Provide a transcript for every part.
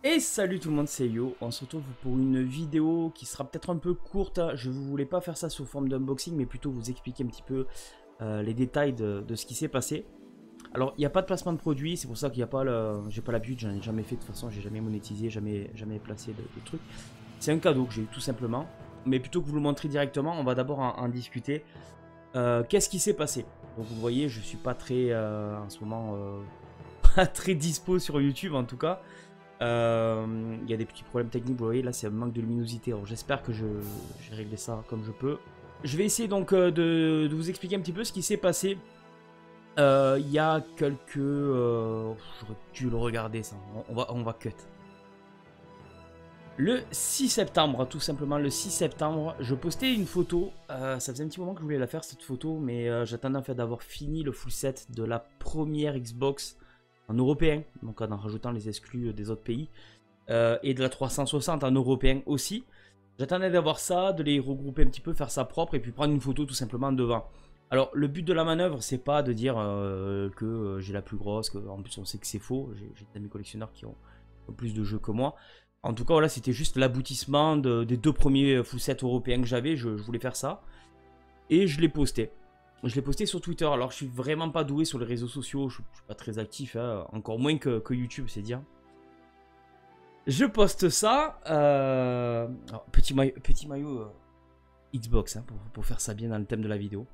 Et salut tout le monde, c'est Yo. On se retrouve pour une vidéo qui sera peut-être un peu courte. Je ne voulais pas faire ça sous forme d'unboxing, mais plutôt vous expliquer un petit peu les détails de ce qui s'est passé. Alors, il n'y a pas de placement de produit, c'est pour ça qu'il n'y a pas le... J'ai pas l'habitude, j'en ai jamais fait de toute façon, j'ai jamais monétisé, jamais placé de trucs. C'est un cadeau que j'ai eu tout simplement. Mais plutôt que vous le montrer directement, on va d'abord en discuter. Qu'est-ce qui s'est passé? Donc vous voyez, je suis pas très, en ce moment, pas très dispo sur YouTube en tout cas. Il y a des petits problèmes techniques, vous voyez là c'est un manque de luminosité, alors j'espère que j'ai réglé ça comme je peux. Je vais essayer donc de vous expliquer un petit peu ce qui s'est passé il y a quelques... j'aurais dû le regarder ça, on va cut. Le 6 septembre, tout simplement le 6 septembre, je postais une photo, ça faisait un petit moment que je voulais la faire cette photo, mais j'attendais en fait d'avoir fini le full set de la première Xbox en européen, donc en rajoutant les exclus des autres pays, et de la 360 en européen aussi. J'attendais d'avoir ça, de les regrouper un petit peu, faire ça propre, et puis prendre une photo tout simplement devant. Alors le but de la manœuvre, c'est pas de dire que j'ai la plus grosse, que, en plus on sait que c'est faux, j'ai des amis collectionneurs qui ont plus de jeux que moi. En tout cas, voilà, c'était juste l'aboutissement des deux premiers full sets européens que j'avais. Je voulais faire ça. Et je l'ai posté. Je l'ai posté sur Twitter. Alors, je suis vraiment pas doué sur les réseaux sociaux. Je suis pas très actif. Hein. Encore moins que YouTube, c'est dire. Je poste ça. Alors, petit maillot Xbox, hein, pour faire ça bien dans le thème de la vidéo.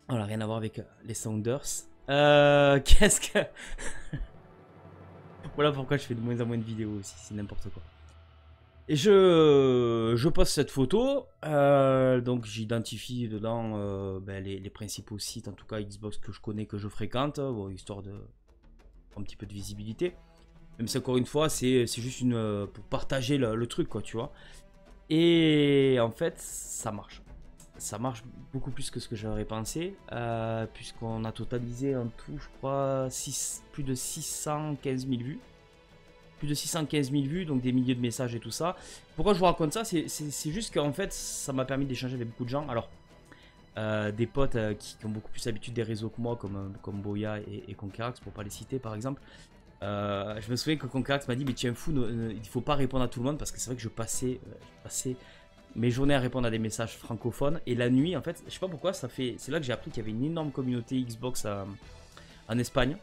Voilà, rien à voir avec les Sounders. Qu'est-ce que... Voilà pourquoi je fais de moins en moins de vidéos aussi. C'est n'importe quoi. Et je poste cette photo, donc j'identifie dedans les principaux sites, en tout cas Xbox que je connais, que je fréquente, bon, histoire de un petit peu de visibilité. Même si encore une fois, c'est juste pour partager le truc, quoi, tu vois. Et en fait, ça marche. Ça marche beaucoup plus que ce que j'aurais pensé, puisqu'on a totalisé en tout, je crois, plus de 615 000 vues. Plus de 615 000 vues, donc des milliers de messages et tout ça. Pourquoi je vous raconte ça? C'est juste qu'en fait, ça m'a permis d'échanger avec beaucoup de gens. Alors, des potes qui ont beaucoup plus l'habitude des réseaux que moi, comme Boya et Conquerax, pour pas les citer par exemple. Je me souviens que Conquerax m'a dit, mais tu es un fou, il faut pas répondre à tout le monde, parce que c'est vrai que je passais mes journées à répondre à des messages francophones. Et la nuit, en fait, je sais pas pourquoi, c'est là que j'ai appris qu'il y avait une énorme communauté Xbox en Espagne.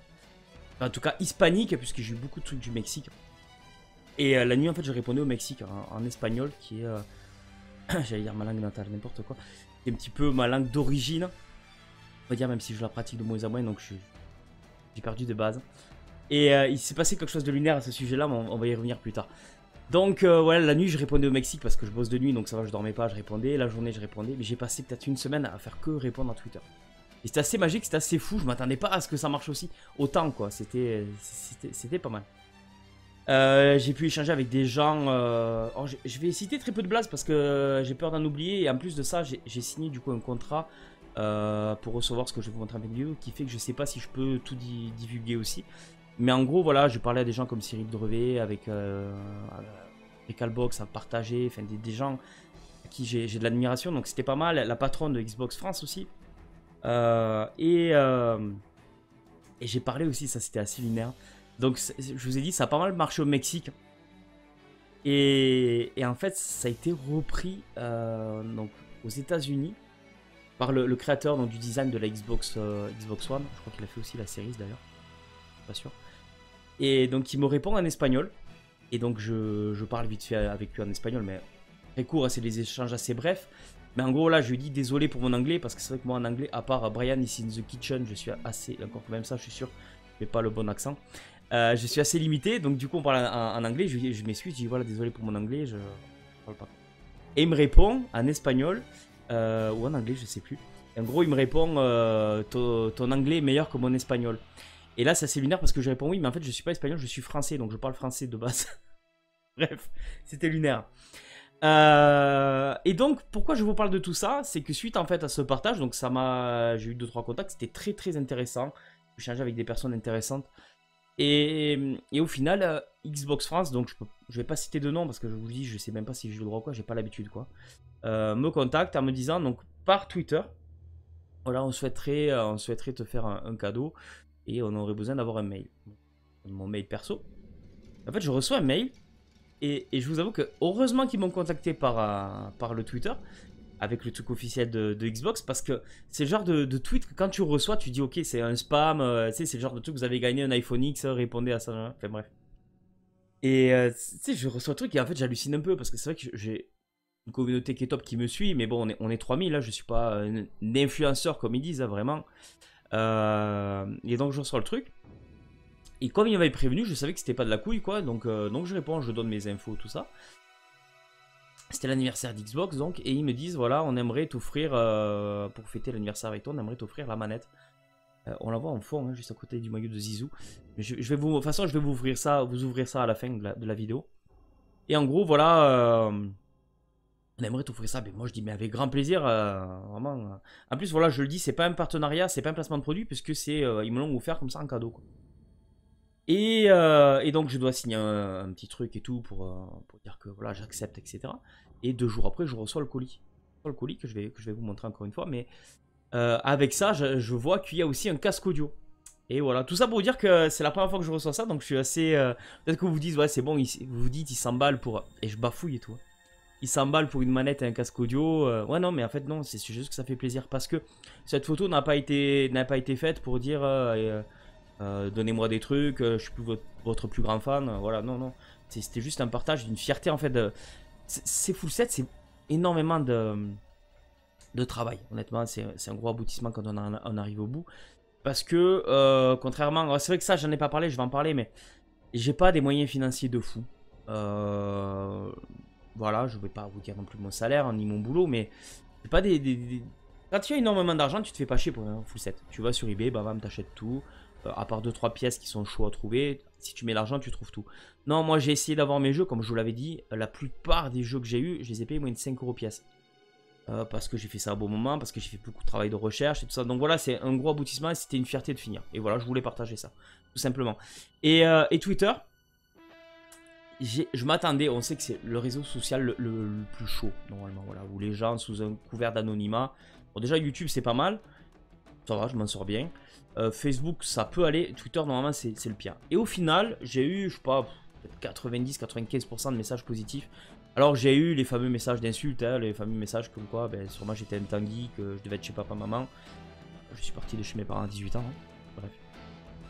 En tout cas, hispanique, puisque j'ai eu beaucoup de trucs du Mexique. Et la nuit, en fait, je répondais au Mexique en espagnol, qui est, j'allais dire ma langue natale, n'importe quoi. C'est un petit peu ma langue d'origine, on va dire, même si je la pratique de moins en moins, donc j'ai perdu de base. Et il s'est passé quelque chose de lunaire à ce sujet-là, mais on va y revenir plus tard. Donc voilà, la nuit, je répondais au Mexique parce que je bosse de nuit, donc ça va, je dormais pas, je répondais. La journée, je répondais, mais j'ai passé peut-être une semaine à faire que répondre à Twitter. Et c'était assez magique, c'était assez fou, je m'attendais pas à ce que ça marche aussi autant, quoi. C'était pas mal. J'ai pu échanger avec des gens. Oh, je vais citer très peu de blagues parce que j'ai peur d'en oublier. Et en plus de ça, j'ai signé du coup un contrat pour recevoir ce que je vais vous montrer en vidéo, qui fait que je sais pas si je peux tout divulguer aussi. Mais en gros, voilà, je parlais à des gens comme Cyril Drevet, avec Recalbox à partager, enfin des gens à qui j'ai de l'admiration, donc c'était pas mal. La patronne de Xbox France aussi. Euh, et euh, et j'ai parlé aussi, ça c'était assez lunaire. Donc je vous ai dit, ça a pas mal marché au Mexique. Et en fait, ça a été repris donc, aux États-Unis par le créateur donc, du design de la Xbox One. Je crois qu'il a fait aussi la série d'ailleurs, pas sûr. Et donc il me répond en espagnol. Et donc je parle vite fait avec lui en espagnol, mais très court, c'est des échanges assez brefs. Mais en gros là, je lui dis désolé pour mon anglais, parce que c'est vrai que moi en anglais, à part Brian is in the kitchen, je suis assez, encore même ça, je suis sûr, je fais pas le bon accent. Je suis assez limité, donc du coup on parle en anglais, je m'excuse, je dis voilà désolé pour mon anglais, je parle pas. Et il me répond en espagnol, ou en anglais, je sais plus. Et en gros il me répond ton anglais est meilleur que mon espagnol. Et là c'est assez lunaire parce que je réponds oui, mais en fait je suis pas espagnol, je suis français, donc je parle français de base. Bref, c'était lunaire. Et donc pourquoi je vous parle de tout ça, c'est que suite en fait à ce partage, donc j'ai eu 2-3 contacts, c'était très très intéressant. J'ai échangé avec des personnes intéressantes. Et au final, Xbox France, donc je vais pas citer de nom parce que je vous dis, je sais même pas si j'ai le droit ou quoi, j'ai pas l'habitude quoi, me contacte en me disant, donc par Twitter, voilà, on souhaiterait te faire un cadeau et on aurait besoin d'avoir un mail. Mon mail perso. En fait, je reçois un mail et je vous avoue que heureusement qu'ils m'ont contacté par le Twitter avec le truc officiel de Xbox parce que c'est le genre de tweet que quand tu reçois, tu dis ok, c'est un spam, tu sais, c'est le genre de truc, vous avez gagné un iPhone X, répondez à ça. Enfin bref. Et tu sais, je reçois le truc et en fait, j'hallucine un peu parce que c'est vrai que j'ai une communauté qui est top qui me suit, mais bon, on est 3000 là, je suis pas un influenceur comme ils disent, hein, vraiment. Et donc, je reçois le truc. Et comme il m'avait prévenu, je savais que c'était pas de la couille, quoi. Donc je réponds, je donne mes infos, tout ça. C'était l'anniversaire d'Xbox, donc. Et ils me disent, voilà, on aimerait t'offrir, pour fêter l'anniversaire avec toi, on aimerait t'offrir la manette. On la voit en fond, hein, juste à côté du maillot de Zizou. Mais je vais vous, de toute façon, je vais vous ouvrir ça à la fin de la vidéo. Et en gros, voilà, on aimerait t'offrir ça. Mais moi, je dis, mais avec grand plaisir, vraiment. En plus, voilà, je le dis, c'est pas un partenariat, c'est pas un placement de produit, puisque ils me l'ont offert comme ça en cadeau, quoi. Et donc je dois signer un petit truc et tout pour dire que voilà j'accepte, etc. Et 2 jours après je reçois le colis. Le colis que je vais vous montrer encore une fois. Mais avec ça je vois qu'il y a aussi un casque audio. Et voilà, tout ça pour vous dire que c'est la première fois que je reçois ça. Donc je suis assez... Peut-être que vous vous dites ouais c'est bon, vous vous dites il s'emballe pour... Et je bafouille et tout. Il s'emballe pour une manette et un casque audio. Ouais non mais en fait non, c'est juste que ça fait plaisir. Parce que cette photo n'a pas été faite pour dire... donnez-moi des trucs, je suis plus votre plus grand fan, voilà, non, non. C'était juste un partage d'une fierté en fait. C'est full set, c'est énormément de travail, honnêtement. C'est un gros aboutissement quand on arrive au bout. Parce que, contrairement, c'est vrai que ça, j'en ai pas parlé, je vais en parler, mais j'ai pas des moyens financiers de fou. Voilà, je vais pas vous dire non plus mon salaire, ni mon boulot, mais c'est pas Quand tu as énormément d'argent, tu te fais pas chier pour un full set. Tu vas sur eBay, bam, t'achètes tout. À part 2-3 pièces qui sont chaudes à trouver, si tu mets l'argent, tu trouves tout. Non, moi j'ai essayé d'avoir mes jeux, comme je vous l'avais dit, la plupart des jeux que j'ai eu, je les ai payés moins de 5 € pièce. Parce que j'ai fait ça à bon moment, parce que j'ai fait beaucoup de travail de recherche et tout ça. Donc voilà, c'est un gros aboutissement et c'était une fierté de finir. Et voilà, je voulais partager ça, tout simplement. Et Twitter, je m'attendais, on sait que c'est le réseau social le plus chaud, normalement, voilà, où les gens sous un couvert d'anonymat. Bon, déjà YouTube c'est pas mal, ça va, je m'en sors bien. Facebook, ça peut aller. Twitter, normalement, c'est le pire. Et au final, j'ai eu, je sais pas, 90-95% de messages positifs. Alors, j'ai eu les fameux messages d'insultes, hein, les fameux messages comme quoi, ben, sûrement j'étais un tanguy, que je devais être chez papa, maman. Je suis parti de chez mes parents à 18 ans. Hein. Bref.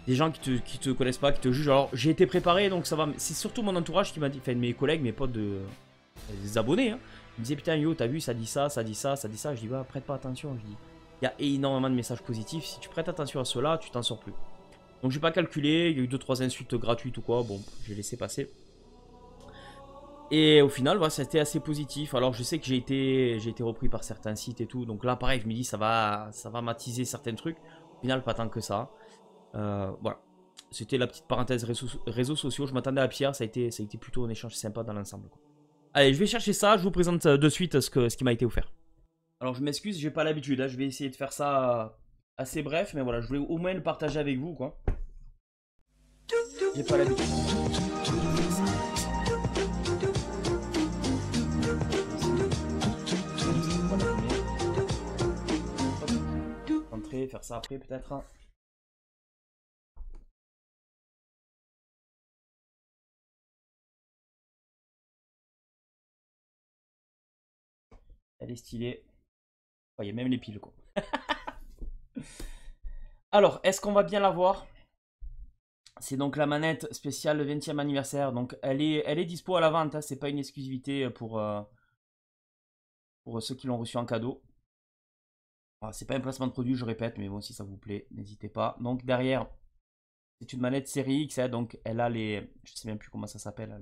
Des gens qui te connaissent pas, qui te jugent. Alors, j'ai été préparé, donc ça va. C'est surtout mon entourage qui m'a dit, enfin, mes collègues, mes potes, des abonnés, hein. Ils me disaient, putain, yo, t'as vu, ça dit ça, ça dit ça, ça dit ça. Je dis, ouais, prête pas attention. Je dis, il y a énormément de messages positifs. Si tu prêtes attention à cela, tu t'en sors plus. Donc j'ai pas calculé. Il y a eu 2-3 insultes gratuites ou quoi. Bon, j'ai laissé passer. Et au final, voilà, c'était assez positif. Alors je sais que j'ai été repris par certains sites et tout. Donc là, pareil, je me dis ça va m'attiser certains trucs. Au final, pas tant que ça. Voilà. C'était la petite parenthèse réseaux sociaux. Je m'attendais à pire. Ça a été plutôt un échange sympa dans l'ensemble. Allez, je vais chercher ça. Je vous présente de suite ce qui m'a été offert. Alors je m'excuse, j'ai pas l'habitude, hein. Je vais essayer de faire ça assez bref, mais voilà, je voulais au moins le partager avec vous, quoi. J'ai pas l'habitude. Rentrer, faire ça après peut-être. Elle est stylée. Oh, il y a même les piles, quoi. Alors, est-ce qu'on va bien la voir? C'est donc la manette spéciale 20e anniversaire. Donc elle est dispo à la vente, hein. C'est pas une exclusivité pour ceux qui l'ont reçu en cadeau. C'est pas un placement de produit, je répète, mais bon, si ça vous plaît, n'hésitez pas. Donc derrière, c'est une manette série X, hein, donc elle a les... Je sais même plus comment ça s'appelle.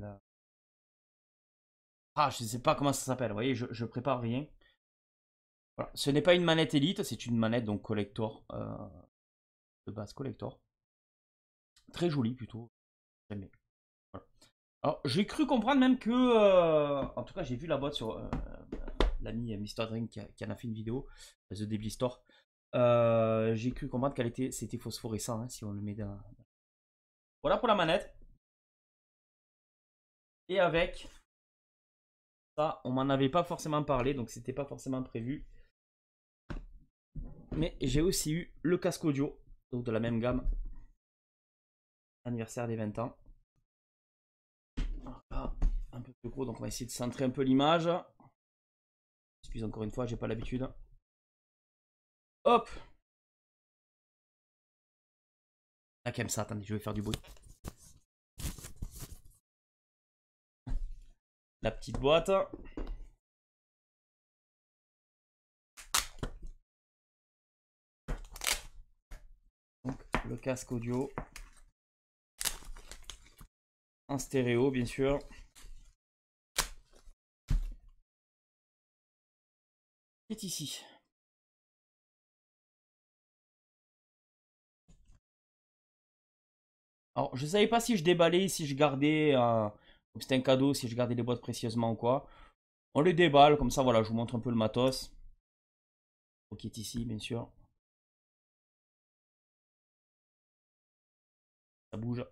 Ah, je sais pas comment ça s'appelle, vous voyez, je prépare rien. Voilà. Ce n'est pas une manette Elite, c'est une manette donc collector, de base collector. Très jolie plutôt, j'aime bien. Voilà. Alors, j'ai cru comprendre même que... en tout cas, j'ai vu la boîte sur l'ami Mr. Drink qui en a fait une vidéo, The Debly Store. J'ai cru comprendre c'était phosphorescent, hein, si on le met dans... Voilà pour la manette. Et avec ça, on m'en avait pas forcément parlé, donc c'était pas forcément prévu. Mais j'ai aussi eu le casque audio, donc de la même gamme. Anniversaire des 20 ans. gros, donc on va essayer de centrer un peu l'image. Excuse encore une fois, j'ai pas l'habitude. Hop. Ah, quand même ça, attendez, je vais faire du bruit. La petite boîte. Donc, le casque audio. En stéréo, bien sûr. Qui est ici. Alors, je savais pas si je déballais, si je gardais... c'était un cadeau, si je gardais les boîtes précieusement ou quoi. On les déballe, comme ça, voilà, je vous montre un peu le matos. Qui est ici, bien sûr. Ça bouge.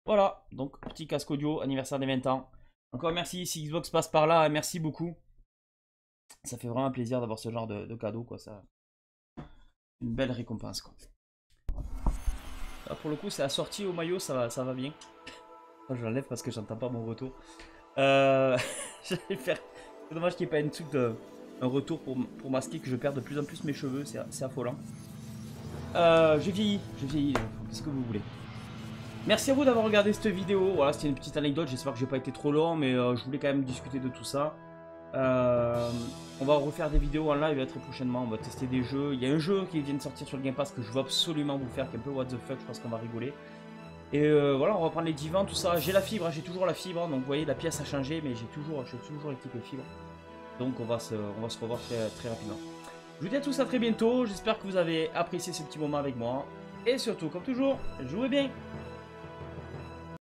Voilà, donc petit casque audio, anniversaire des 20 ans. Encore merci, si Xbox passe par là, merci beaucoup. Ça fait vraiment plaisir d'avoir ce genre de cadeau, quoi. Ça, une belle récompense, quoi. Là, pour le coup, c'est assorti au maillot, ça va bien. Je l'enlève parce que j'entends pas mon retour. J'allais faire... C'est dommage qu'il n'y ait pas une truc de... un retour pour masquer que je perds de plus en plus mes cheveux, c'est affolant. J'ai vieilli, qu'est-ce que vous voulez. Merci à vous d'avoir regardé cette vidéo, voilà, c'était une petite anecdote, j'espère que j'ai pas été trop long, mais je voulais quand même discuter de tout ça. On va refaire des vidéos en live très prochainement, on va tester des jeux. Il y a un jeu qui vient de sortir sur le Game Pass que je veux absolument vous faire, qui est un peu what the fuck, je pense qu'on va rigoler. Et voilà, on va prendre les divans, tout ça. J'ai la fibre, j'ai toujours la fibre, donc vous voyez, la pièce a changé, mais je suis toujours équipé fibre. Donc on va se revoir très rapidement. Je vous dis à tous à très bientôt, j'espère que vous avez apprécié ce petit moment avec moi. Et surtout, comme toujours, jouez bien!